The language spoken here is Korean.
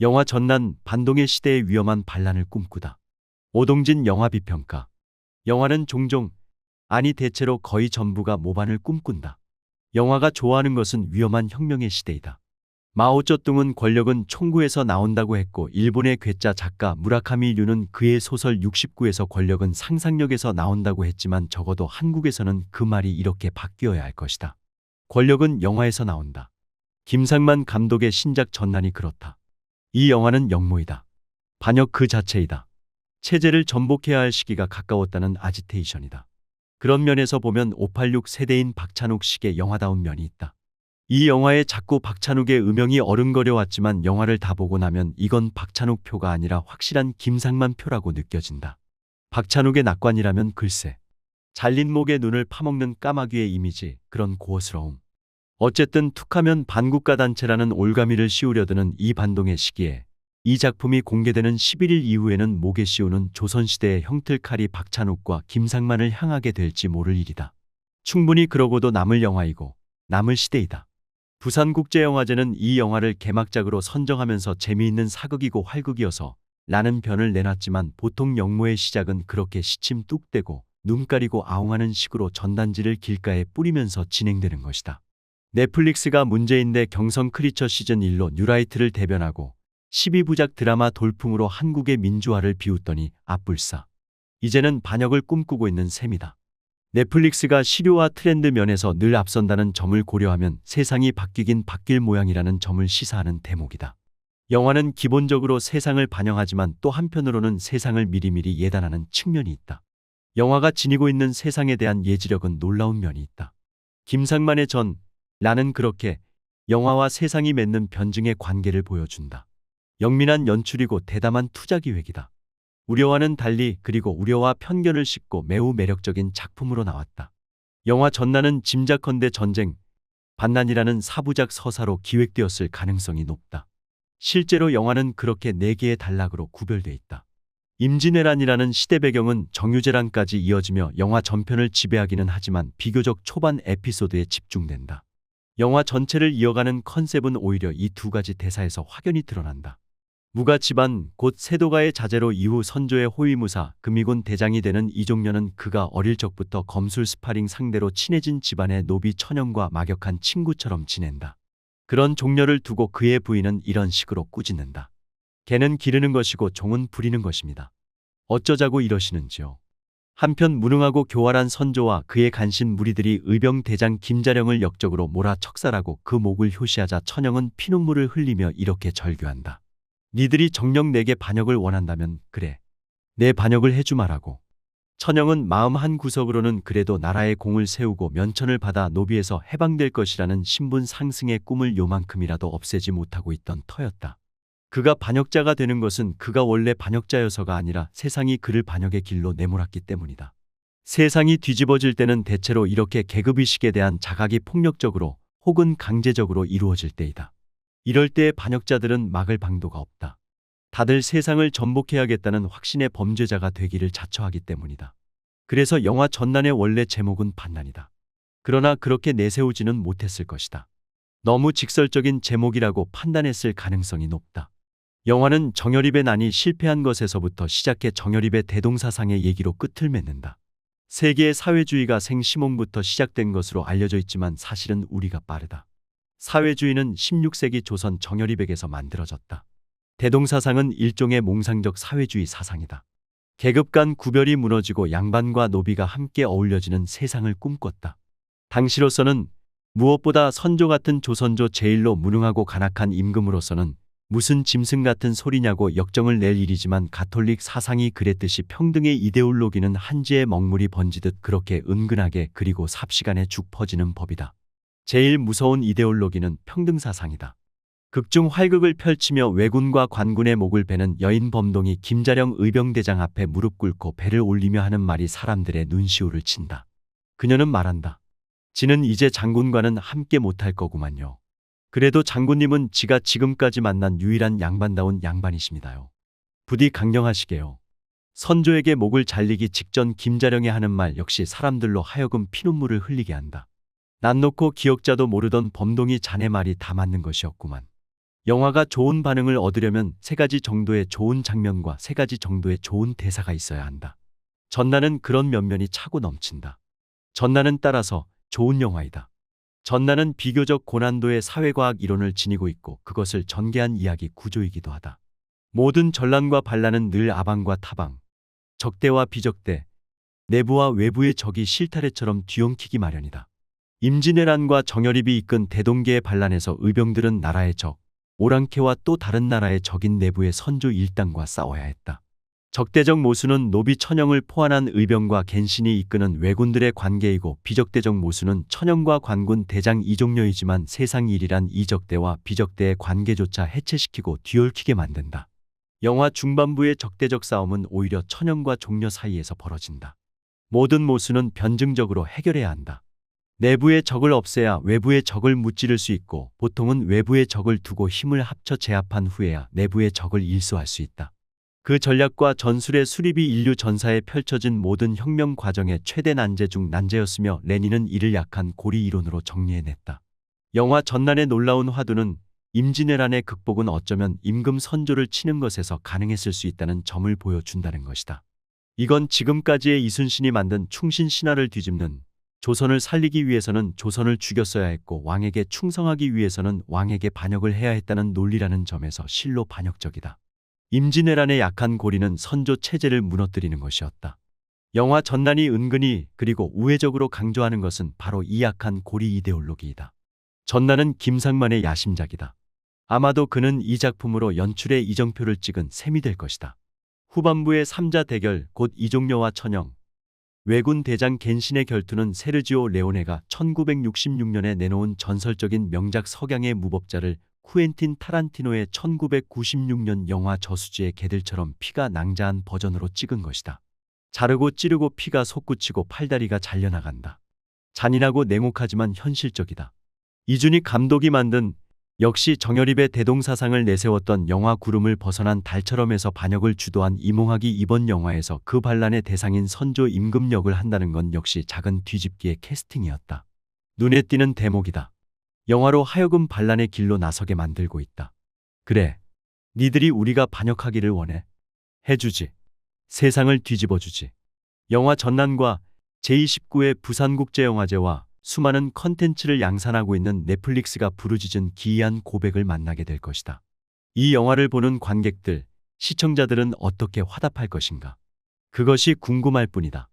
영화 전난 반동의 시대의 위험한 반란을 꿈꾸다. 오동진 영화 비평가. 영화는 종종, 아니 대체로 거의 전부가 모반을 꿈꾼다. 영화가 좋아하는 것은 위험한 혁명의 시대이다. 마오쩌둥은 권력은 총구에서 나온다고 했고, 일본의 괴짜 작가 무라카미 류는 그의 소설 69에서 권력은 상상력에서 나온다고 했지만, 적어도 한국에서는 그 말이 이렇게 바뀌어야 할 것이다. 권력은 영화에서 나온다. 김상만 감독의 신작 전난이 그렇다. 이 영화는 역모이다. 반역 그 자체이다. 체제를 전복해야 할 시기가 가까웠다는 아지테이션이다. 그런 면에서 보면 586 세대인 박찬욱식의 영화다운 면이 있다. 이 영화에 자꾸 박찬욱의 음영이 어른거려 왔지만, 영화를 다 보고 나면 이건 박찬욱 표가 아니라 확실한 김상만 표라고 느껴진다. 박찬욱의 낙관이라면 글쎄, 잘린 목에 눈을 파먹는 까마귀의 이미지, 그런 고어스러움. 어쨌든 툭하면 반국가 단체라는 올가미를 씌우려드는 이 반동의 시기에 이 작품이 공개되는 11일 이후에는 목에 씌우는 조선시대의 형틀칼이 박찬욱과 김상만을 향하게 될지 모를 일이다. 충분히 그러고도 남을 영화이고 남을 시대이다. 부산국제영화제는 이 영화를 개막작으로 선정하면서 재미있는 사극이고 활극이어서 라는 변을 내놨지만, 보통 역모의 시작은 그렇게 시침 뚝 떼고 눈 가리고 아웅하는 식으로 전단지를 길가에 뿌리면서 진행되는 것이다. 넷플릭스가 문제인데 경성 크리처 시즌1로 뉴라이트를 대변하고 12부작 드라마 돌풍으로 한국의 민주화를 비웃더니 앞불싸. 이제는 반역을 꿈꾸고 있는 셈이다. 넷플릭스가 실효와 트렌드 면에서 늘 앞선다는 점을 고려하면 세상이 바뀌긴 바뀔 모양이라는 점을 시사하는 대목이다. 영화는 기본적으로 세상을 반영하지만 또 한편으로는 세상을 미리미리 예단하는 측면이 있다. 영화가 지니고 있는 세상에 대한 예지력은 놀라운 면이 있다. 김상만의 전, 나는 그렇게 영화와 세상이 맺는 변증의 관계를 보여준다. 영민한 연출이고 대담한 투자 기획이다. 우려와는 달리, 그리고 우려와 편견을 싣고 매우 매력적인 작품으로 나왔다. 영화 전난은 짐작컨대 전쟁, 반란이라는 4부작 서사로 기획되었을 가능성이 높다. 실제로 영화는 그렇게 4개의 단락으로 구별돼 있다. 임진왜란이라는 시대 배경은 정유재란까지 이어지며 영화 전편을 지배하기는 하지만 비교적 초반 에피소드에 집중된다. 영화 전체를 이어가는 컨셉은 오히려 이 2가지 대사에서 확연히 드러난다. 무가 집안, 곧 세도가의 자제로 이후 선조의 호위무사, 금이군 대장이 되는 이종려는 그가 어릴 적부터 검술 스파링 상대로 친해진 집안의 노비 처녀과 막역한 친구처럼 지낸다. 그런 종려를 두고 그의 부인은 이런 식으로 꾸짖는다. 개는 기르는 것이고 종은 부리는 것입니다. 어쩌자고 이러시는지요. 한편 무능하고 교활한 선조와 그의 간신 무리들이 의병 대장 김자령을 역적으로 몰아 척살하고 그 목을 효시하자 처녀는 피눈물을 흘리며 이렇게 절규한다. 니들이 정녕 내게 반역을 원한다면 그래, 내 반역을 해주마라고. 처녀는 마음 한 구석으로는 그래도 나라의 공을 세우고 면천을 받아 노비에서 해방될 것이라는 신분 상승의 꿈을 요만큼이라도 없애지 못하고 있던 터였다. 그가 반역자가 되는 것은 그가 원래 반역자여서가 아니라 세상이 그를 반역의 길로 내몰았기 때문이다. 세상이 뒤집어질 때는 대체로 이렇게 계급의식에 대한 자각이 폭력적으로 혹은 강제적으로 이루어질 때이다. 이럴 때의 반역자들은 막을 방도가 없다. 다들 세상을 전복해야겠다는 확신의 범죄자가 되기를 자처하기 때문이다. 그래서 영화 전난의 원래 제목은 반란이다. 그러나 그렇게 내세우지는 못했을 것이다. 너무 직설적인 제목이라고 판단했을 가능성이 높다. 영화는 정여립의 난이 실패한 것에서부터 시작해 정여립의 대동사상의 얘기로 끝을 맺는다. 세계의 사회주의가 생시몬부터 시작된 것으로 알려져 있지만 사실은 우리가 빠르다. 사회주의는 16세기 조선 정여립에게서 만들어졌다. 대동사상은 일종의 몽상적 사회주의 사상이다. 계급 간 구별이 무너지고 양반과 노비가 함께 어울려지는 세상을 꿈꿨다. 당시로서는 무엇보다 선조 같은 조선조 제1로 무능하고 간악한 임금으로서는 무슨 짐승 같은 소리냐고 역정을 낼 일이지만, 가톨릭 사상이 그랬듯이 평등의 이데올로기는 한지의 먹물이 번지듯 그렇게 은근하게 그리고 삽시간에 죽 퍼지는 법이다. 제일 무서운 이데올로기는 평등사상이다. 극중 활극을 펼치며 왜군과 관군의 목을 베는 여인 범동이 김자령 의병대장 앞에 무릎 꿇고 배를 올리며 하는 말이 사람들의 눈시울을 친다. 그녀는 말한다. 지는 이제 장군과는 함께 못할 거구만요. 그래도 장군님은 지가 지금까지 만난 유일한 양반다운 양반이십니다요. 부디 강령하시게요. 선조에게 목을 잘리기 직전 김자령이 하는 말 역시 사람들로 하여금 피눈물을 흘리게 한다. 난 놓고 기억자도 모르던 범동이 자네 말이 다 맞는 것이었구만. 영화가 좋은 반응을 얻으려면 3가지 정도의 좋은 장면과 3가지 정도의 좋은 대사가 있어야 한다. 전나는 그런 면면이 차고 넘친다. 전나는 따라서 좋은 영화이다. 전나는 비교적 고난도의 사회과학 이론을 지니고 있고 그것을 전개한 이야기 구조이기도 하다. 모든 전란과 반란은 늘 아방과 타방, 적대와 비적대, 내부와 외부의 적이 실타래처럼 뒤엉키기 마련이다. 임진왜란과 정여립이 이끈 대동계의 반란에서 의병들은 나라의 적, 오랑캐와 또 다른 나라의 적인 내부의 선조 일당과 싸워야 했다. 적대적 모수는 노비 천영을 포함한 의병과 갱신이 이끄는 왜군들의 관계이고 비적대적 모수는 천영과 관군 대장 이종려이지만 세상 일이란 이 적대와 비적대의 관계조차 해체시키고 뒤얽히게 만든다. 영화 중반부의 적대적 싸움은 오히려 천영과 종려 사이에서 벌어진다. 모든 모수는 변증적으로 해결해야 한다. 내부의 적을 없애야 외부의 적을 무찌를 수 있고 보통은 외부의 적을 두고 힘을 합쳐 제압한 후에야 내부의 적을 일소할 수 있다. 그 전략과 전술의 수립이 인류 전사에 펼쳐진 모든 혁명 과정의 최대 난제 중 난제였으며 레닌은 이를 약한 고리 이론으로 정리해냈다. 영화 전난의 놀라운 화두는 임진왜란의 극복은 어쩌면 임금 선조를 치는 것에서 가능했을 수 있다는 점을 보여준다는 것이다. 이건 지금까지의 이순신이 만든 충신 신화를 뒤집는 조선을 살리기 위해서는 조선을 죽였어야 했고 왕에게 충성하기 위해서는 왕에게 반역을 해야 했다는 논리라는 점에서 실로 반역적이다. 임진왜란의 약한 고리는 선조 체제를 무너뜨리는 것이었다. 영화 전난이 은근히 그리고 우회적으로 강조하는 것은 바로 이 약한 고리 이데올로기이다. 전난은 김상만의 야심작이다. 아마도 그는 이 작품으로 연출의 이정표를 찍은 셈이 될 것이다. 후반부의 3자 대결 곧 이종려와 천영, 왜군 대장 겐신의 결투는 세르지오 레오네가 1966년에 내놓은 전설적인 명작 석양의 무법자를 쿠엔틴 타란티노의 1996년 영화 저수지의 개들처럼 피가 낭자한 버전으로 찍은 것이다. 자르고 찌르고 피가 솟구치고 팔다리가 잘려나간다. 잔인하고 냉혹하지만 현실적이다. 이준익 감독이 만든 역시 정여립의 대동사상을 내세웠던 영화 구름을 벗어난 달처럼에서 반역을 주도한 이몽학이 이번 영화에서 그 반란의 대상인 선조 임금 역을 한다는 건 역시 작은 뒤집기의 캐스팅이었다. 눈에 띄는 대목이다. 영화로 하여금 반란의 길로 나서게 만들고 있다. 그래, 니들이 우리가 반역하기를 원해. 해주지. 세상을 뒤집어주지. 영화 전난과 제29회 부산국제영화제와 수많은 컨텐츠를 양산하고 있는 넷플릭스가 부르짖은 기이한 고백을 만나게 될 것이다. 이 영화를 보는 관객들, 시청자들은 어떻게 화답할 것인가? 그것이 궁금할 뿐이다.